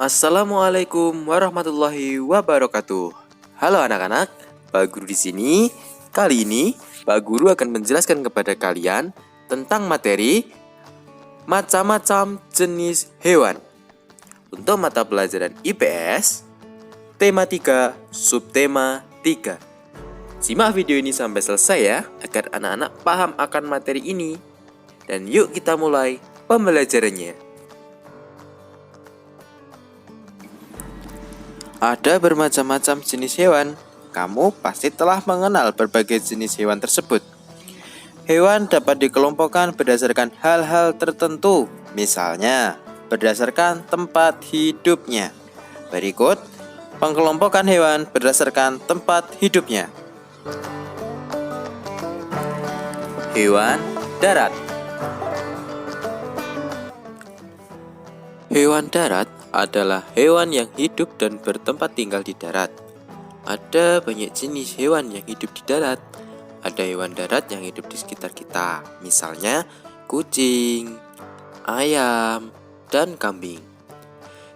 Assalamualaikum warahmatullahi wabarakatuh. Halo anak-anak, Pak Guru di sini. Kali ini Pak Guru akan menjelaskan kepada kalian tentang materi macam-macam jenis hewan. Untuk mata pelajaran IPS, tema 3, subtema 3. Simak video ini sampai selesai ya, agar anak-anak paham akan materi ini. Dan yuk kita mulai pembelajarannya. Ada bermacam-macam jenis hewan. Kamu pasti telah mengenal berbagai jenis hewan tersebut. Hewan dapat dikelompokkan berdasarkan hal-hal tertentu, misalnya berdasarkan tempat hidupnya. Berikut pengelompokan hewan berdasarkan tempat hidupnya. Hewan darat. Hewan darat adalah hewan yang hidup dan bertempat tinggal di darat. Ada banyak jenis hewan yang hidup di darat. Ada hewan darat yang hidup di sekitar kita, misalnya kucing, ayam, dan kambing.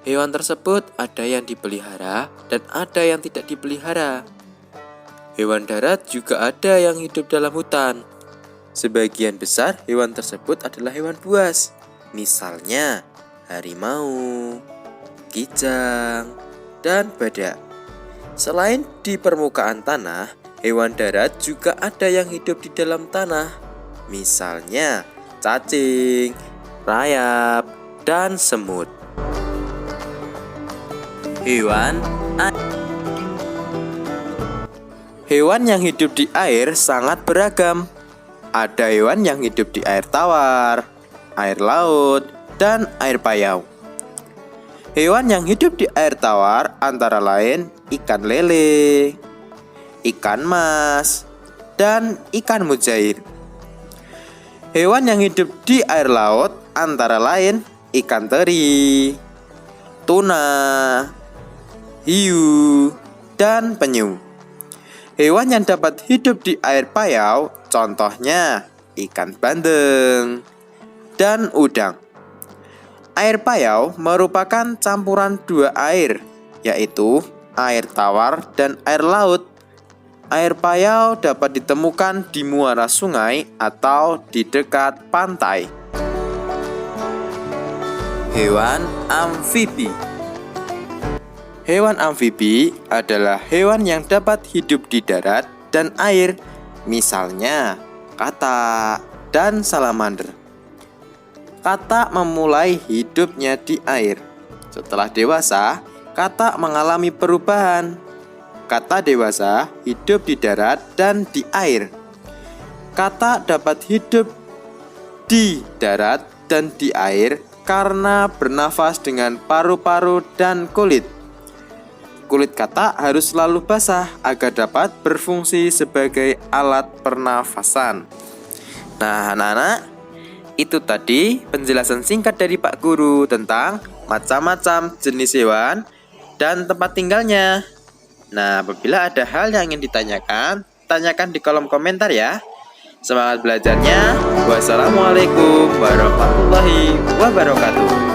Hewan tersebut ada yang dipelihara dan ada yang tidak dipelihara. Hewan darat juga ada yang hidup dalam hutan. Sebagian besar hewan tersebut adalah hewan buas, misalnya harimau, kijang, dan badak. Selain di permukaan tanah, hewan darat juga ada yang hidup di dalam tanah, misalnya cacing, rayap, dan semut. Hewan yang hidup di air sangat beragam. Ada hewan yang hidup di air tawar, air laut, dan air payau. Hewan yang hidup di air tawar antara lain ikan lele, ikan mas, dan ikan mujair. Hewan yang hidup di air laut antara lain ikan teri, tuna, hiu, dan penyu. Hewan yang dapat hidup di air payau contohnya ikan bandeng dan udang. Air payau merupakan campuran dua air, yaitu air tawar dan air laut. Air payau dapat ditemukan di muara sungai atau di dekat pantai. Hewan amfibi. Hewan amfibi adalah hewan yang dapat hidup di darat dan air, misalnya katak dan salamander. Katak memulai hidupnya di air. Setelah dewasa, katak mengalami perubahan. Katak dewasa hidup di darat dan di air. Katak dapat hidup di darat dan di air karena bernafas dengan paru-paru dan kulit. Kulit katak harus selalu basah agar dapat berfungsi sebagai alat pernafasan. Nah, anak-anak, itu tadi penjelasan singkat dari Pak Guru tentang macam-macam jenis hewan dan tempat tinggalnya. Nah, apabila ada hal yang ingin ditanyakan, tanyakan di kolom komentar ya. Semangat belajarnya. Wassalamualaikum warahmatullahi wabarakatuh.